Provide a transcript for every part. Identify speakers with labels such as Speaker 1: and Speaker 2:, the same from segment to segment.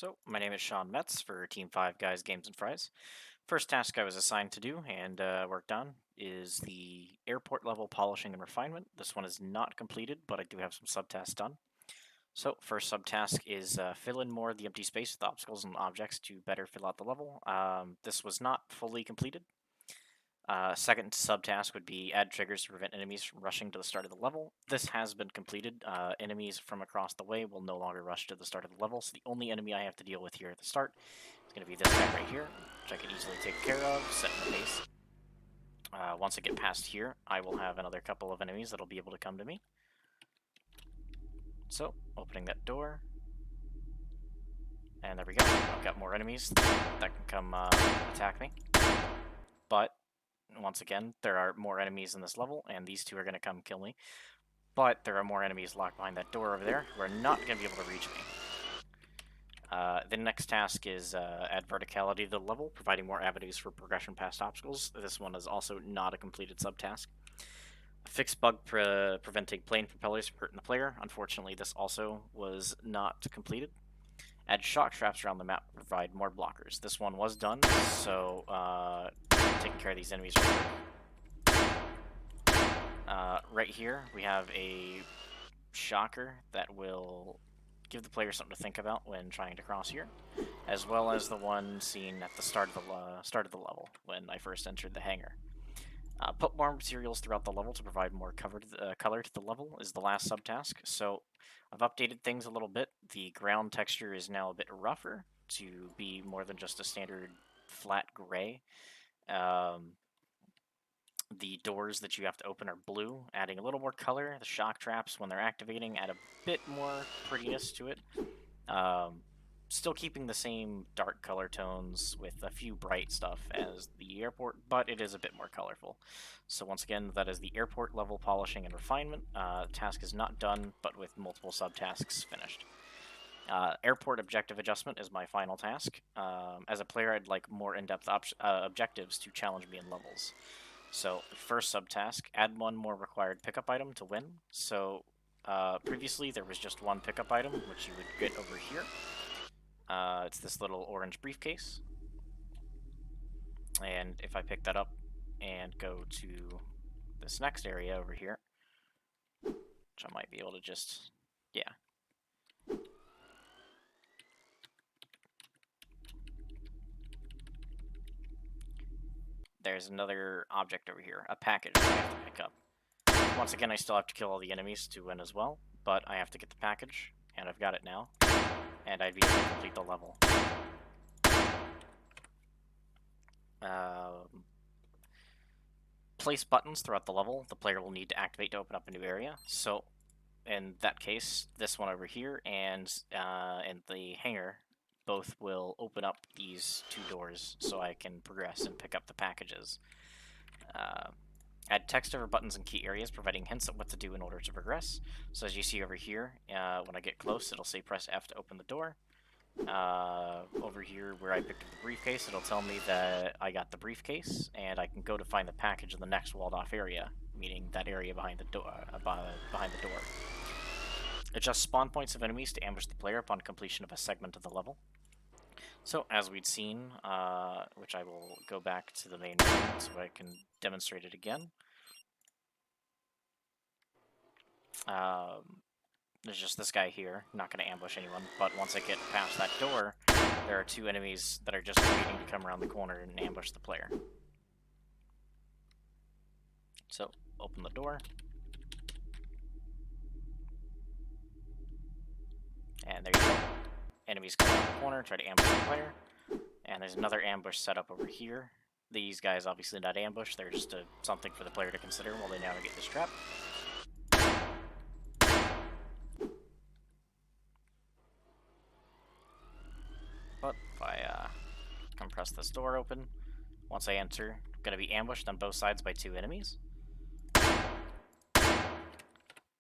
Speaker 1: So, my name is Sean Metz for Team 5 Guys Games and Fries. First task I was assigned to do and worked on is the airport level polishing and refinement. This one is not completed, but I do have some subtasks done. So, first subtask is fill in more of the empty space with obstacles and objects to better fill out the level. This was not fully completed. Second subtask would be add triggers to prevent enemies from rushing to the start of the level. This has been completed. Enemies from across the way will no longer rush to the start of the level, so the only enemy I have to deal with here at the start is going to be this guy right here, which I can easily take care of, set in the pace. Once I get past here, I will have another couple of enemies that'll be able to come to me. So, opening that door. And there we go. I've got more enemies that can come attack me. But once again, there are more enemies in this level, and these two are going to come kill me. But there are more enemies locked behind that door over there who are not going to be able to reach me. The next task is add verticality to the level, providing more avenues for progression past obstacles. This one is also not a completed subtask. Fix bug preventing plane propellers from hurting the player. Unfortunately, this also was not completed. Add shock traps around the map to provide more blockers. This one was done, so taking care of these enemies real quick. Right here, we have a shocker that will give the player something to think about when trying to cross here, as well as the one seen at the start of the level when I first entered the hangar. Put more materials throughout the level to provide more color to the level is the last subtask. So I've updated things a little bit. The ground texture is now a bit rougher to be more than just a standard flat gray. The doors that you have to open are blue, adding a little more color. The shock traps, when they're activating, add a bit more prettiness to it. Still keeping the same dark color tones with a few bright stuff as the airport, but it is a bit more colorful. So once again, that is the airport level polishing and refinement. Task is not done, but with multiple subtasks finished. Airport objective adjustment is my final task. As a player, I'd like more in-depth objectives to challenge me in levels. So, first subtask, add one more required pickup item to win. So, previously there was just one pickup item, which you would get over here. It's this little orange briefcase. And if I pick that up and go to this next area over here, which I might be able to just, yeah. There's another object over here, a package that I have to pick up. Once again, I still have to kill all the enemies to win as well, but I have to get the package, and I've got it now, and I'd be able to complete the level. Place buttons throughout the level. The player will need to activate to open up a new area. So, in that case, this one over here and the hangar both will open up these two doors so I can progress and pick up the packages. Add text over buttons in key areas, providing hints at what to do in order to progress. So as you see over here, when I get close, it'll say press F to open the door. Over here where I picked up the briefcase, it'll tell me that I got the briefcase, and I can go to find the package in the next walled-off area, meaning that area behind the door. Adjust spawn points of enemies to ambush the player upon completion of a segment of the level. So, as we'd seen, which I will go back to the main menu so I can demonstrate it again. There's just this guy here, not going to ambush anyone, but once I get past that door, there are two enemies that are just waiting to come around the corner and ambush the player. So, open the door. And there you go. Enemies come around the corner, try to ambush the player. And there's another ambush set up over here. These guys obviously not ambush, they're just something for the player to consider while they navigate this trap. But if I compress this door open, once I enter, I'm going to be ambushed on both sides by two enemies.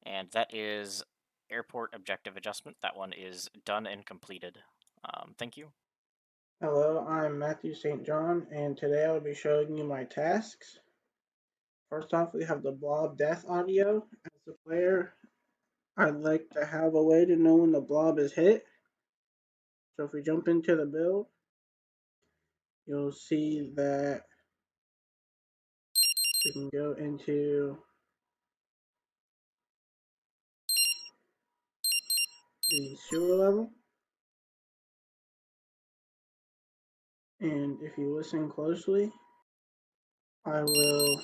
Speaker 1: And that is airport objective adjustment. That one is done and completed. Thank you.
Speaker 2: Hello, I'm Matthew St. John, and today I'll be showing you my tasks. First off, we have the blob death audio. As a player, I'd like to have a way to know when the blob is hit. So if we jump into the build, you'll see that we can go into the sewer level. And if you listen closely, I will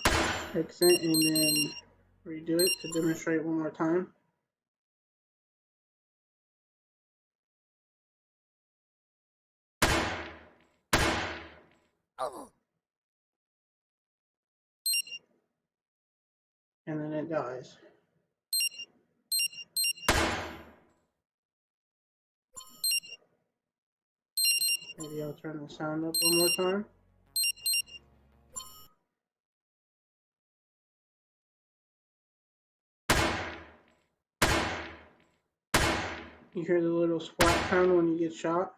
Speaker 2: exit and then redo it to demonstrate one more time. And then it dies. Maybe I'll turn the sound up one more time. You hear the little splat sound when you get shot.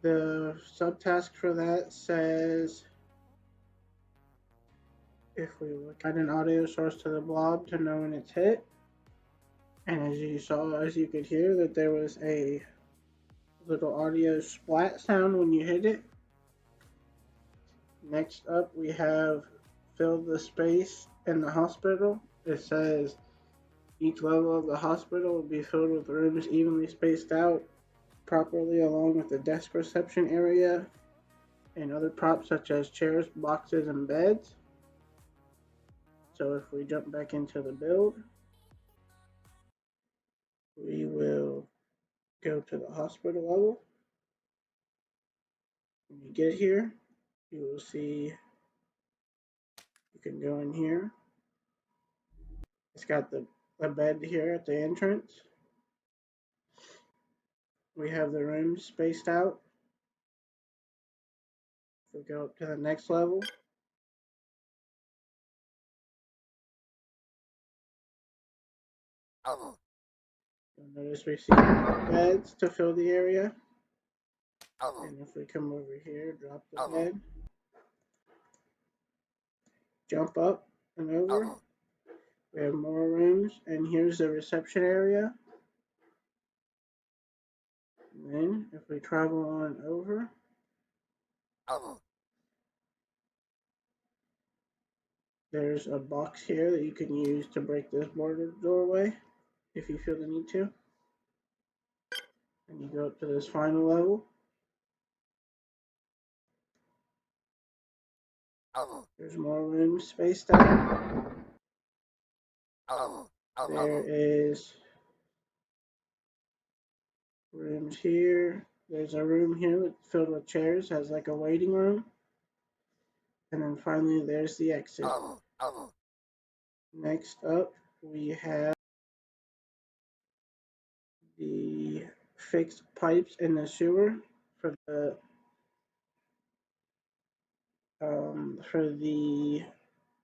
Speaker 2: The subtask for that says if we look at an audio source to the blob to know when it's hit. And as you could hear, that there was a little audio splat sound when you hit it. Next up, we have fill the space in the hospital. It says each level of the hospital will be filled with rooms evenly spaced out properly, along with the desk reception area and other props such as chairs, boxes, and beds. So if we jump back into the build, we will go to the hospital level. When you get here, you will see you can go in here. It's got the bed here at the entrance. We have the rooms spaced out. If we go up to the next level, you'll notice we see beds to fill the area. And if we come over here, drop the bed, jump up and over, we have more rooms, and here's the reception area. And then if we travel on over, there's a box here that you can use to break this boarded doorway if you feel the need to. And you go up to this final level. There's more rooms spaced out. There is rooms here. There's a room here filled with chairs, has like a waiting room. And then finally there's the exit. Next up we have the fixed pipes in the sewer for the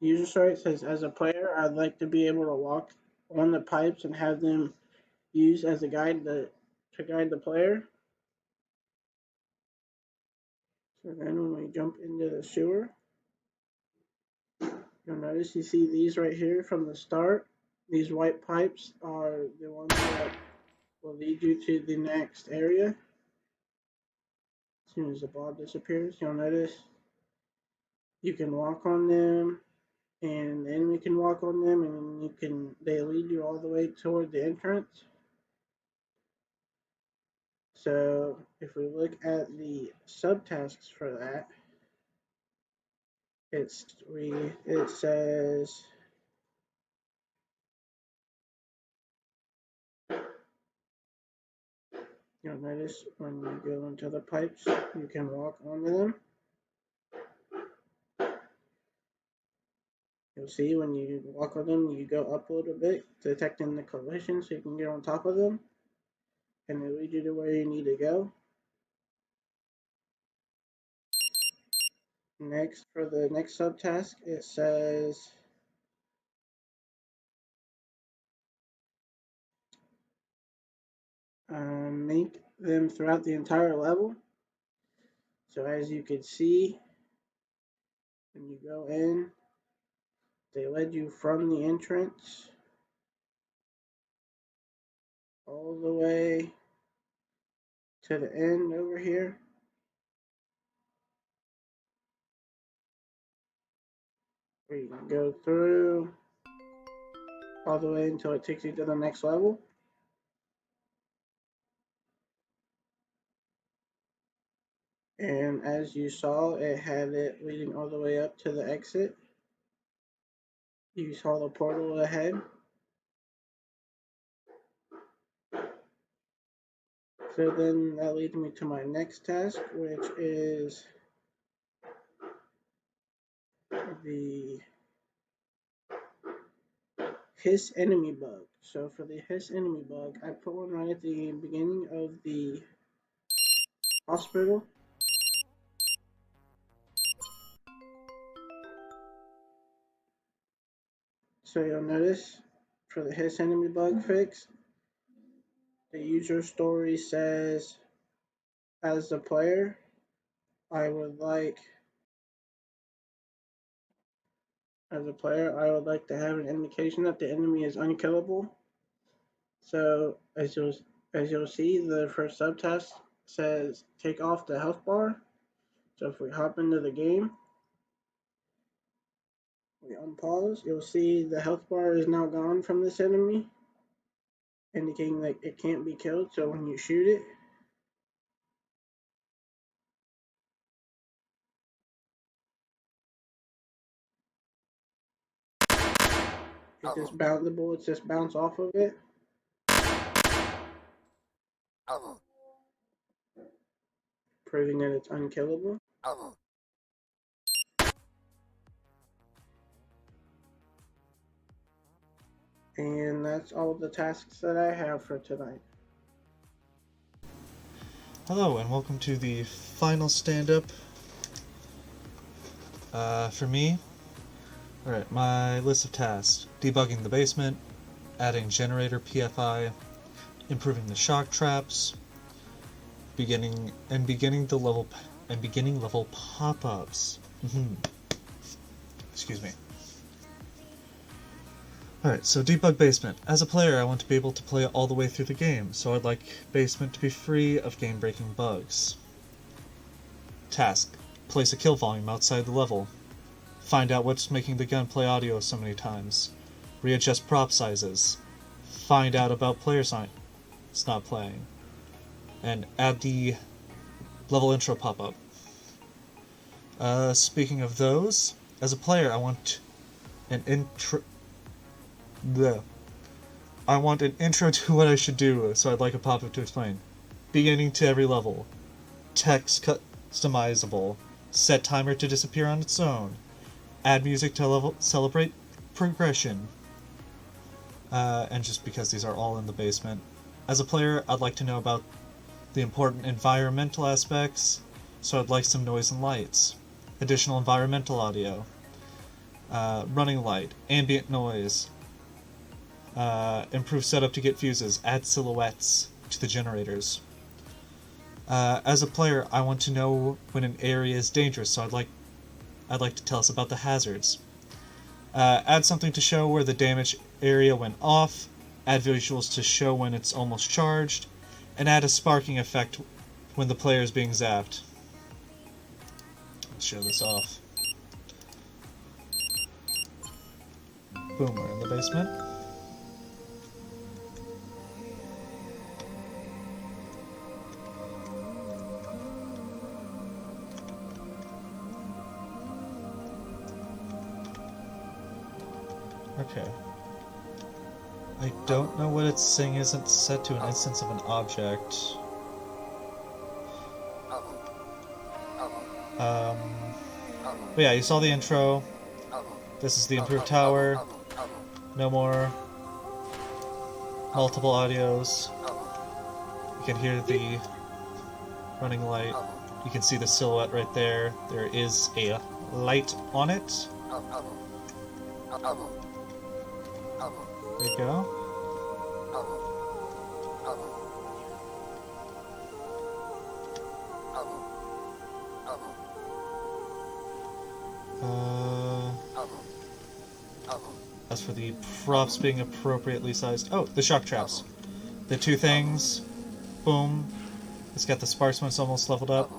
Speaker 2: user story. It says, as a player, I'd like to be able to walk on the pipes and have them used as a guide to guide the player. So then when we jump into the sewer, you'll notice you see these right here from the start. These white pipes are the ones that will lead you to the next area. As soon as the blob disappears, you'll notice you can walk on them, and the enemy can walk on them, and they lead you all the way toward the entrance. So if we look at the subtasks for that, it says you'll notice when you go into the pipes, you can walk onto them. You'll see when you walk on them, you go up a little bit, detecting the collision so you can get on top of them, and they lead you to where you need to go. Next, for the next subtask, it says make them throughout the entire level. So as you can see, when you go in, they led you from the entrance to the end over here. Where you can go through all the way until it takes you to the next level. And as you saw, it had it leading all the way up to the exit. You saw the portal ahead. So then that leads me to my next task, which is the hiss enemy bug. So for the hiss enemy bug, I put one right at the beginning of the hospital. So you'll notice for the hiss enemy bug fix, the user story says, as the player, I would like to have an indication that the enemy is unkillable. So as you'll see, the first subtask says take off the health bar. So if we hop into the game, we unpause, you'll see the health bar is now gone from this enemy, indicating that it can't be killed. So when you shoot it, the bullets just bounce off of it. Proving that it's unkillable. And that's all the tasks that I have for tonight.
Speaker 3: Hello and welcome to the final stand-up for me. Alright, my list of tasks: debugging the basement, adding generator PFI, improving the shock traps, beginning level pop-ups. Excuse me. Alright, so debug basement. As a player, I want to be able to play all the way through the game, so I'd like basement to be free of game-breaking bugs. Task: place a kill volume outside the level. Find out what's making the gunplay audio so many times. Readjust prop sizes. Find out about player sign it's not playing. And add the level intro pop-up. Speaking of those, as a player, I want an intro to what I should do, so I'd like a pop-up to explain. Beginning to every level. Text customizable. Set timer to disappear on its own. Add music to celebrate progression. And just because these are all in the basement. As a player, I'd like to know about the important environmental aspects, so I'd like some noise and lights. Additional environmental audio. Running light. Ambient noise. Improve setup to get fuses. Add silhouettes to the generators. As a player, I want to know when an area is dangerous, so I'd like to tell us about the hazards. Add something to show where the damage area went off. Add visuals to show when it's almost charged. And add a sparking effect when the player is being zapped. Let's show this off. Boom, we're in the basement. Okay. I don't know what it's saying isn't set to an instance of an object. But yeah, you saw the intro. This is the improved tower. No more multiple audios. You can hear the running light. You can see the silhouette right there. There is a light on it. There you go. As for the props being appropriately sized... Oh, the shock traps. The two things. Boom. It's got the sparks when it's almost leveled up.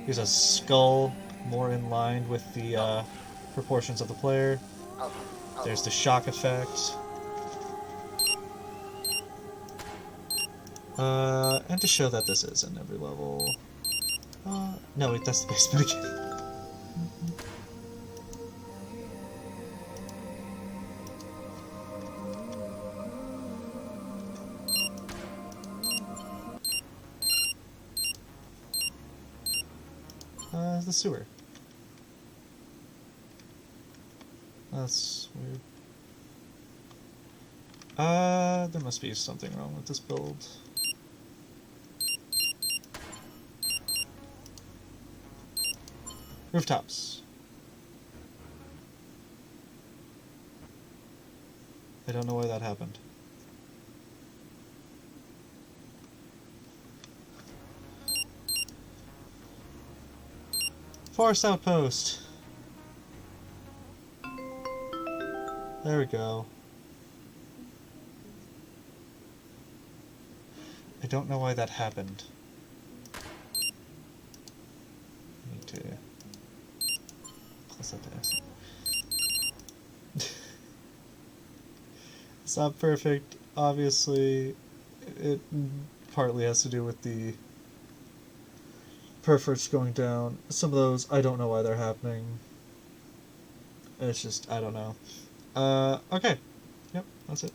Speaker 3: Here's a skull, more in line with the proportions of the player. There's the shock effect. And to show that this is in every level... no, wait, that's the basement again. The sewer. That's weird. There must be something wrong with this build. Rooftops. I don't know why that happened. Forest outpost. There we go. I don't know why that happened. I need to close that down. It's not perfect. Obviously, it partly has to do with the perfs going down. Some of those, I don't know why they're happening. It's just, I don't know. Okay. Yep, that's it.